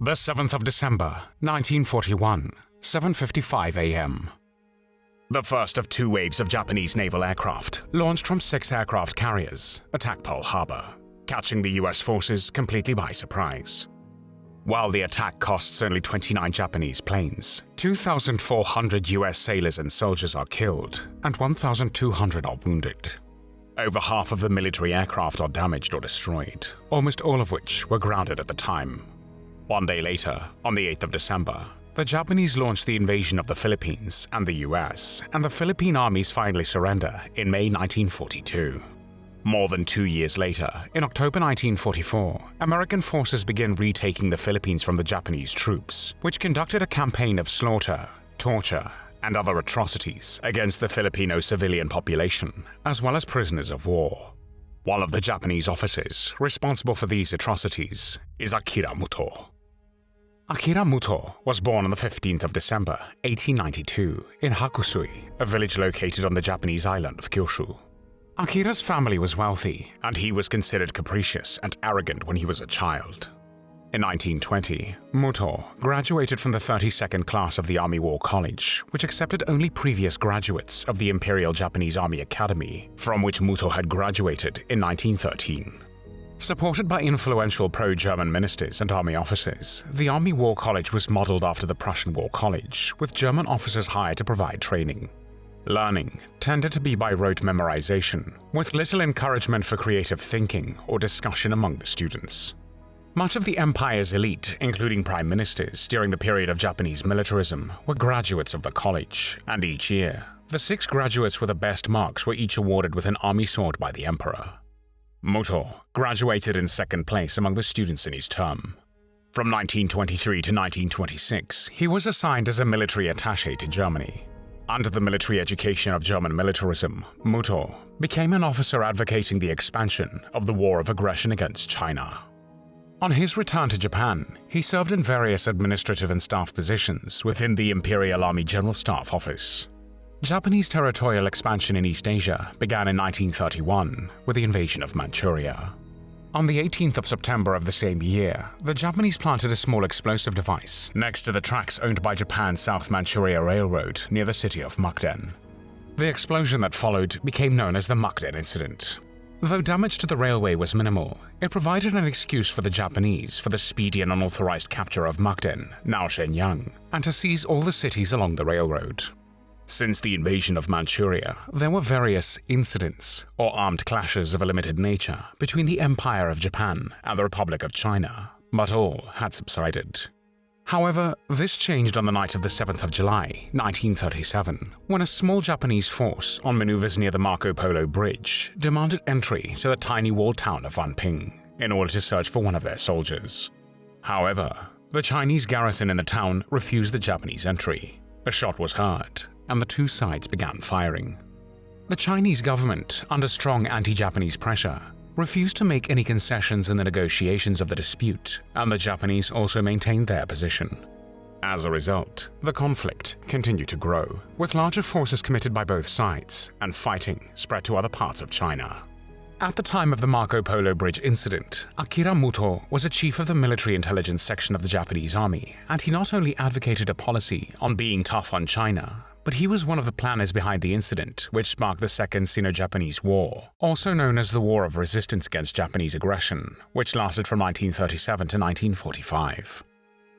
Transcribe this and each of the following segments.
The 7th of December, 1941, 7:55 a.m. The first of two waves of Japanese naval aircraft launched from 6 aircraft carriers attacked Pearl Harbor, catching the US forces completely by surprise. While the attack costs only 29 Japanese planes, 2,400 US sailors and soldiers are killed and 1,200 are wounded. Over half of the military aircraft are damaged or destroyed, almost all of which were grounded at the time. One day later, on the 8th of December, the Japanese launched the invasion of the Philippines and the US, and the Philippine armies finally surrender in May 1942. More than 2 years later, in October 1944, American forces began retaking the Philippines from the Japanese troops, which conducted a campaign of slaughter, torture, and other atrocities against the Filipino civilian population, as well as prisoners of war. One of the Japanese officers responsible for these atrocities is Akira Muto. Akira Muto was born on the 15th of December, 1892, in Hakusui, a village located on the Japanese island of Kyushu. Akira's family was wealthy, and he was considered capricious and arrogant when he was a child. In 1920, Muto graduated from the 32nd class of the Army War College, which accepted only previous graduates of the Imperial Japanese Army Academy, from which Muto had graduated in 1913. Supported by influential pro-German ministers and army officers, the Army War College was modeled after the Prussian War College, with German officers hired to provide training. Learning tended to be by rote memorization, with little encouragement for creative thinking or discussion among the students. Much of the empire's elite, including prime ministers during the period of Japanese militarism, were graduates of the college, and each year, the 6 graduates with the best marks were each awarded with an army sword by the emperor. Muto graduated in 2nd place among the students in his term. From 1923 to 1926, he was assigned as a military attaché to Germany. Under the military education of German militarism, Muto became an officer advocating the expansion of the war of aggression against China. On his return to Japan, he served in various administrative and staff positions within the Imperial Army General Staff Office. Japanese territorial expansion in East Asia began in 1931 with the invasion of Manchuria. On the 18th of September of the same year, the Japanese planted a small explosive device next to the tracks owned by Japan's South Manchuria Railroad near the city of Mukden. The explosion that followed became known as the Mukden Incident. Though damage to the railway was minimal, it provided an excuse for the Japanese for the speedy and unauthorized capture of Mukden, now Shenyang, and to seize all the cities along the railroad. Since the invasion of Manchuria, there were various incidents or armed clashes of a limited nature between the Empire of Japan and the Republic of China, but all had subsided. However, this changed on the night of the 7th of July, 1937, when a small Japanese force on maneuvers near the Marco Polo Bridge demanded entry to the tiny walled town of Wanping in order to search for one of their soldiers. However, the Chinese garrison in the town refused the Japanese entry. A shot was heard, and the two sides began firing. The Chinese government, under strong anti-Japanese pressure, refused to make any concessions in the negotiations of the dispute, and the Japanese also maintained their position. As a result, the conflict continued to grow, with larger forces committed by both sides, and fighting spread to other parts of China. At the time of the Marco Polo Bridge incident, Akira Muto was a chief of the military intelligence section of the Japanese army, and he not only advocated a policy on being tough on China, but he was one of the planners behind the incident which sparked the Second Sino-Japanese War, also known as the War of Resistance against Japanese Aggression, which lasted from 1937 to 1945.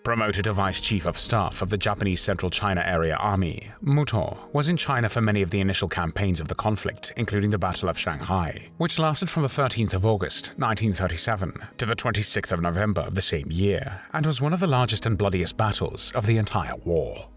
Promoted to Vice Chief of Staff of the Japanese Central China Area Army, Muto was in China for many of the initial campaigns of the conflict, including the Battle of Shanghai, which lasted from the 13th of August, 1937 to the 26th of November of the same year, and was one of the largest and bloodiest battles of the entire war.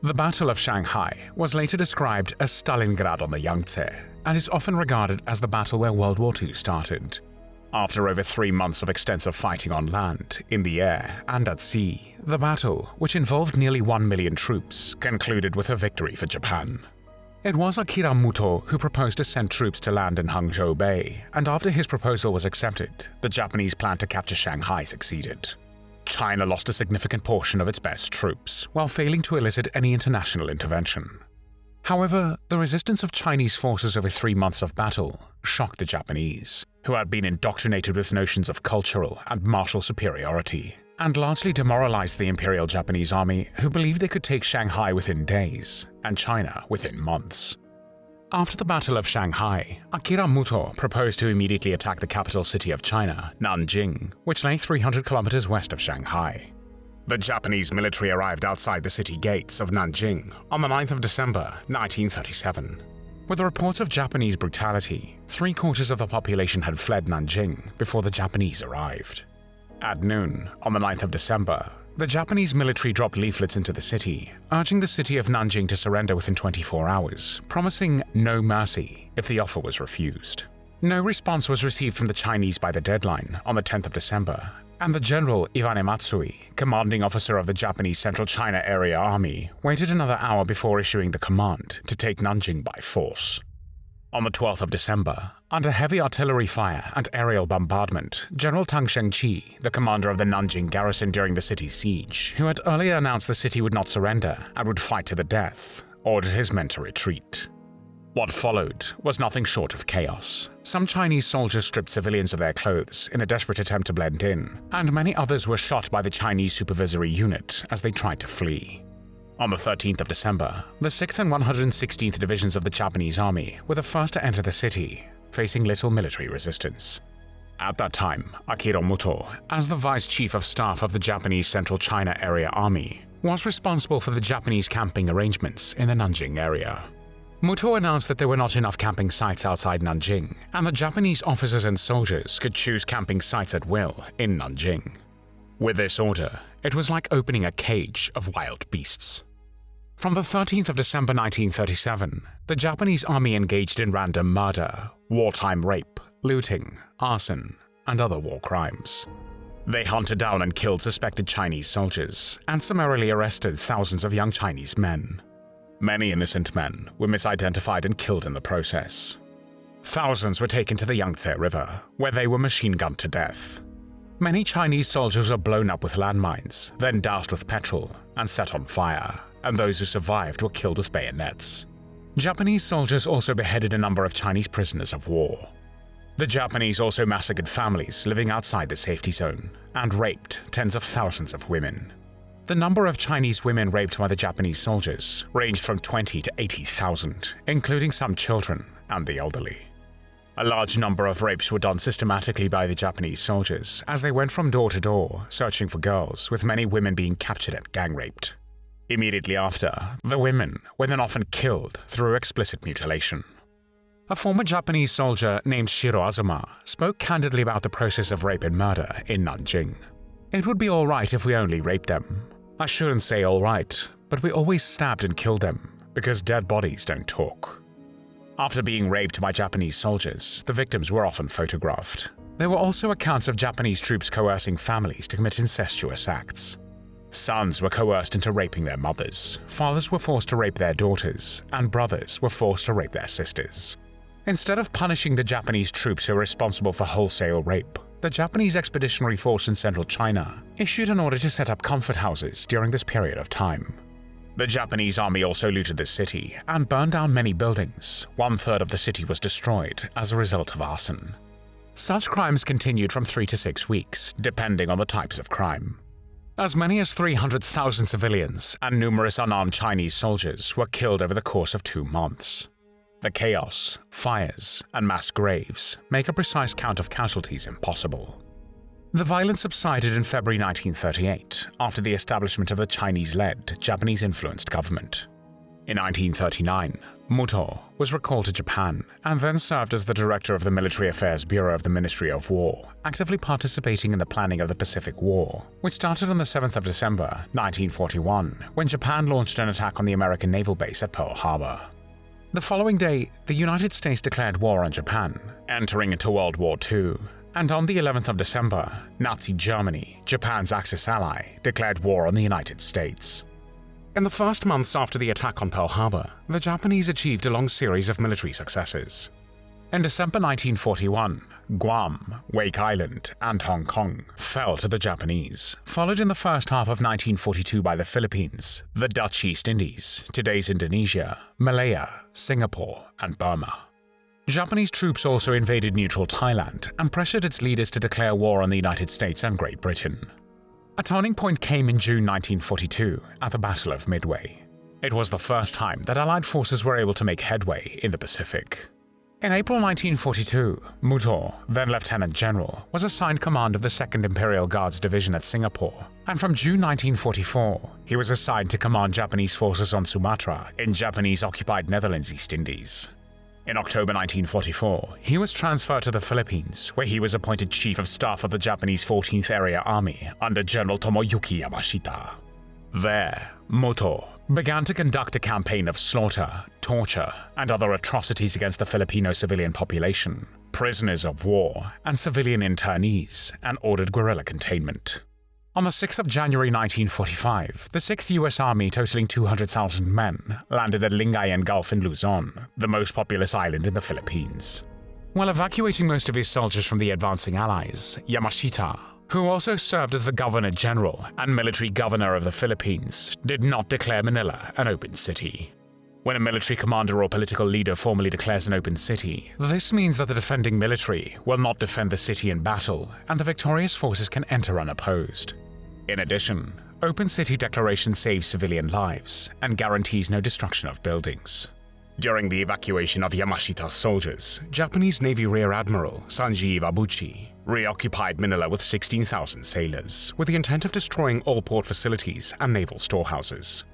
The Battle of Shanghai was later described as Stalingrad on the Yangtze, and is often regarded as the battle where World War II started. After over 3 months of extensive fighting on land, in the air, and at sea, the battle, which involved nearly 1 million troops, concluded with a victory for Japan. It was Akira Muto who proposed to send troops to land in Hangzhou Bay, and after his proposal was accepted, the Japanese plan to capture Shanghai succeeded. China lost a significant portion of its best troops, while failing to elicit any international intervention. However, the resistance of Chinese forces over 3 months of battle shocked the Japanese, who had been indoctrinated with notions of cultural and martial superiority, and largely demoralized the Imperial Japanese Army, who believed they could take Shanghai within days and China within months. After the Battle of Shanghai, Akira Muto proposed to immediately attack the capital city of China, Nanjing, which lay 300 kilometers west of Shanghai. The Japanese military arrived outside the city gates of Nanjing on the 9th of December 1937. With the reports of Japanese brutality, 3/4 of the population had fled Nanjing before the Japanese arrived. At noon, on the 9th of December, the Japanese military dropped leaflets into the city, urging the city of Nanjing to surrender within 24 hours, promising no mercy if the offer was refused. No response was received from the Chinese by the deadline on the 10th of December, and the General Iwane Matsui, commanding officer of the Japanese Central China Area Army, waited another hour before issuing the command to take Nanjing by force. On the 12th of December, under heavy artillery fire and aerial bombardment, General Tang Shengqi, the commander of the Nanjing garrison during the city's siege, who had earlier announced the city would not surrender and would fight to the death, ordered his men to retreat. What followed was nothing short of chaos. Some Chinese soldiers stripped civilians of their clothes in a desperate attempt to blend in, and many others were shot by the Chinese supervisory unit as they tried to flee. On the 13th of December, the 6th and 116th Divisions of the Japanese Army were the first to enter the city, facing little military resistance. At that time, Akira Muto, as the Vice Chief of Staff of the Japanese Central China Area Army, was responsible for the Japanese camping arrangements in the Nanjing area. Muto announced that there were not enough camping sites outside Nanjing, and the Japanese officers and soldiers could choose camping sites at will in Nanjing. With this order, it was like opening a cage of wild beasts. From the 13th of December 1937, the Japanese army engaged in random murder, wartime rape, looting, arson, and other war crimes. They hunted down and killed suspected Chinese soldiers, and summarily arrested thousands of young Chinese men. Many innocent men were misidentified and killed in the process. Thousands were taken to the Yangtze River, where they were machine-gunned to death. Many Chinese soldiers were blown up with landmines, then doused with petrol and set on fire, and those who survived were killed with bayonets. Japanese soldiers also beheaded a number of Chinese prisoners of war. The Japanese also massacred families living outside the safety zone and raped tens of thousands of women. The number of Chinese women raped by the Japanese soldiers ranged from 20 to 80,000, including some children and the elderly. A large number of rapes were done systematically by the Japanese soldiers as they went from door to door searching for girls, with many women being captured and gang-raped. Immediately after, the women were then often killed through explicit mutilation. A former Japanese soldier named Shiro Azuma spoke candidly about the process of rape and murder in Nanjing. "It would be all right if we only raped them. I shouldn't say all right, but we always stabbed and killed them, because dead bodies don't talk." After being raped by Japanese soldiers, the victims were often photographed. There were also accounts of Japanese troops coercing families to commit incestuous acts. Sons were coerced into raping their mothers, fathers were forced to rape their daughters, and brothers were forced to rape their sisters. Instead of punishing the Japanese troops who were responsible for wholesale rape, the Japanese Expeditionary Force in central China issued an order to set up comfort houses during this period of time. The Japanese army also looted the city and burned down many buildings. 1/3 of the city was destroyed as a result of arson. Such crimes continued from 3 to 6 weeks, depending on the types of crime. As many as 300,000 civilians and numerous unarmed Chinese soldiers were killed over the course of 2 months. The chaos, fires, and mass graves make a precise count of casualties impossible. The violence subsided in February 1938 after the establishment of the Chinese-led, Japanese-influenced government. In 1939, Muto was recalled to Japan and then served as the director of the Military Affairs Bureau of the Ministry of War, actively participating in the planning of the Pacific War, which started on the 7th of December 1941 when Japan launched an attack on the American naval base at Pearl Harbor. The following day, the United States declared war on Japan, entering into World War II, and on the 11th of December, Nazi Germany, Japan's Axis ally, declared war on the United States. In the first months after the attack on Pearl Harbor, the Japanese achieved a long series of military successes. In December 1941, Guam, Wake Island, and Hong Kong fell to the Japanese, followed in the first half of 1942 by the Philippines, the Dutch East Indies, today's Indonesia, Malaya, Singapore, and Burma. Japanese troops also invaded neutral Thailand and pressured its leaders to declare war on the United States and Great Britain. A turning point came in June 1942 at the Battle of Midway. It was the first time that Allied forces were able to make headway in the Pacific. In April 1942, Mutō, then Lieutenant General, was assigned command of the 2nd Imperial Guards Division at Singapore, and from June 1944, he was assigned to command Japanese forces on Sumatra in Japanese-occupied Netherlands East Indies. In October 1944, he was transferred to the Philippines, where he was appointed Chief of Staff of the Japanese 14th Area Army under General Tomoyuki Yamashita. There, Mutō began to conduct a campaign of slaughter, torture, and other atrocities against the Filipino civilian population, prisoners of war, and civilian internees, and ordered guerrilla containment. On the 6th of January 1945, the 6th U.S. Army, totaling 200,000 men, landed at Lingayen Gulf in Luzon, the most populous island in the Philippines. While evacuating most of his soldiers from the advancing Allies, Yamashita, who also served as the Governor-General and military governor of the Philippines, did not declare Manila an open city. When a military commander or political leader formally declares an open city, this means that the defending military will not defend the city in battle, and the victorious forces can enter unopposed. In addition, open city declaration saves civilian lives and guarantees no destruction of buildings. During the evacuation of Yamashita's soldiers, Japanese Navy Rear Admiral Sanji Iwabuchi reoccupied Manila with 16,000 sailors, with the intent of destroying all port facilities and naval storehouses.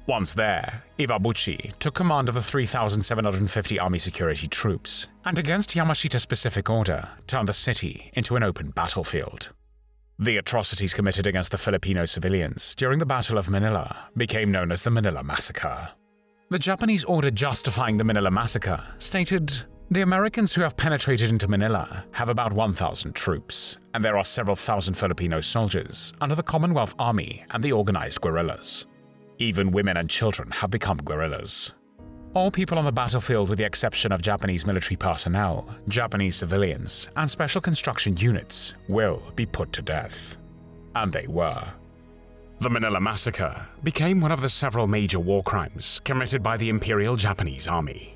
Once there, Iwabuchi took command of the 3,750 Army security troops, and against Yamashita's specific order, turned the city into an open battlefield. The atrocities committed against the Filipino civilians during the Battle of Manila became known as the Manila Massacre. The Japanese order justifying the Manila Massacre stated, "The Americans who have penetrated into Manila have about 1,000 troops, and there are several thousand Filipino soldiers under the Commonwealth Army and the organized guerrillas. Even women and children have become guerrillas. All people on the battlefield with the exception of Japanese military personnel, Japanese civilians, and special construction units will be put to death." And they were. The Manila Massacre became one of the several major war crimes committed by the Imperial Japanese Army.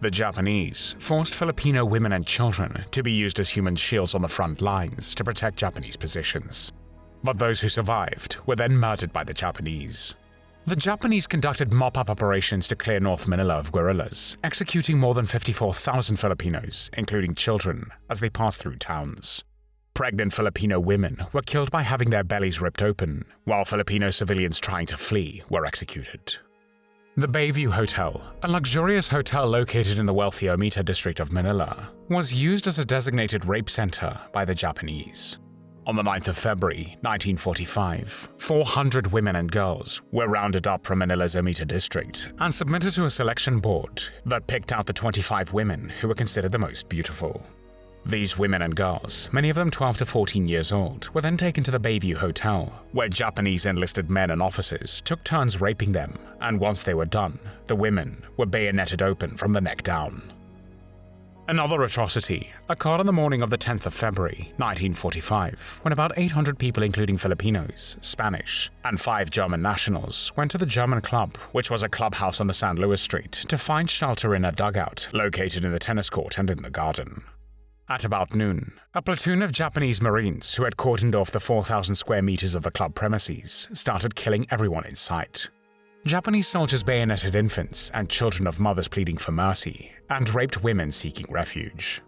The Japanese forced Filipino women and children to be used as human shields on the front lines to protect Japanese positions. But those who survived were then murdered by the Japanese. The Japanese conducted mop-up operations to clear North Manila of guerrillas, executing more than 54,000 Filipinos, including children, as they passed through towns. Pregnant Filipino women were killed by having their bellies ripped open, while Filipino civilians trying to flee were executed. The Bayview Hotel, a luxurious hotel located in the wealthy Omita district of Manila, was used as a designated rape center by the Japanese. On the 9th of February 1945, 400 women and girls were rounded up from Manila's Omita district and submitted to a selection board that picked out the 25 women who were considered the most beautiful. These women and girls, many of them 12 to 14 years old, were then taken to the Bayview Hotel, where Japanese enlisted men and officers took turns raping them, and once they were done, the women were bayoneted open from the neck down. Another atrocity occurred on the morning of the 10th of February 1945, when about 800 people including Filipinos, Spanish, and 5 German nationals went to the German Club, which was a clubhouse on the San Luis Street, to find shelter in a dugout located in the tennis court and in the garden. At about noon, a platoon of Japanese Marines who had cordoned off the 4,000 square meters of the club premises started killing everyone in sight. Japanese soldiers bayoneted infants and children of mothers pleading for mercy, and raped women seeking refuge.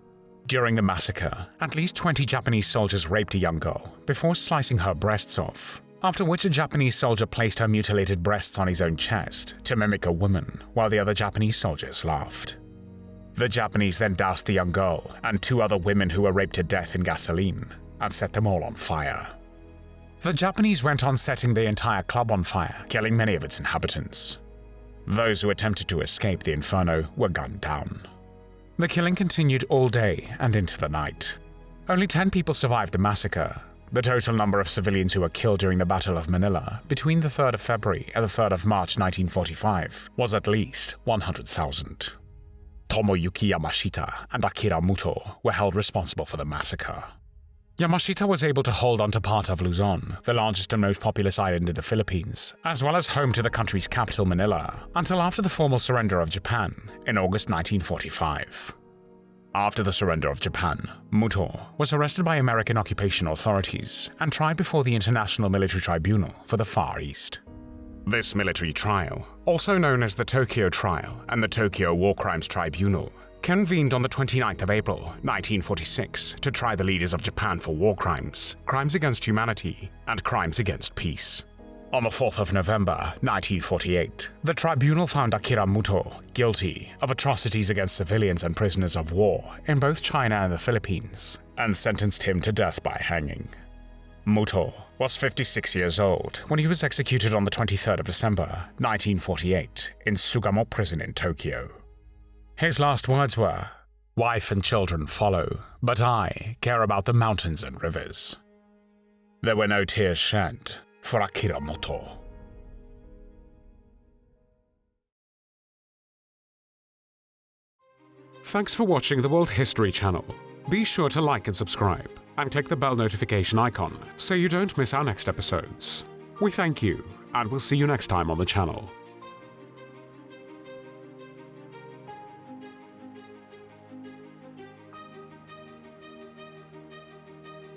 During the massacre, at least 20 Japanese soldiers raped a young girl before slicing her breasts off, after which a Japanese soldier placed her mutilated breasts on his own chest to mimic a woman, while the other Japanese soldiers laughed. The Japanese then doused the young girl and 2 other women who were raped to death in gasoline and set them all on fire. The Japanese went on setting the entire club on fire, killing many of its inhabitants. Those who attempted to escape the inferno were gunned down. The killing continued all day and into the night. Only 10 people survived the massacre. The total number of civilians who were killed during the Battle of Manila between the 3rd of February and the 3rd of March 1945 was at least 100,000. Tomoyuki Yamashita and Akira Muto were held responsible for the massacre. Yamashita was able to hold on to part of Luzon, the largest and most populous island in the Philippines, as well as home to the country's capital Manila, until after the formal surrender of Japan in August 1945. After the surrender of Japan, Mutō was arrested by American occupation authorities and tried before the International Military Tribunal for the Far East. This military trial, also known as the Tokyo Trial and the Tokyo War Crimes Tribunal, convened on the 29th of April 1946 to try the leaders of Japan for war crimes, crimes against humanity, and crimes against peace. On the 4th of November 1948, the tribunal found Akira Muto guilty of atrocities against civilians and prisoners of war in both China and the Philippines, and sentenced him to death by hanging. Muto was 56 years old when he was executed on the 23rd of December 1948 in Sugamo Prison in Tokyo. His last words were, "Wife and children follow, but I care about the mountains and rivers." There were no tears shed for Akira Mutō. Thanks for watching the World History Channel. Be sure to like and subscribe, and click the bell notification icon so you don't miss our next episodes. We thank you, and we'll see you next time on the channel.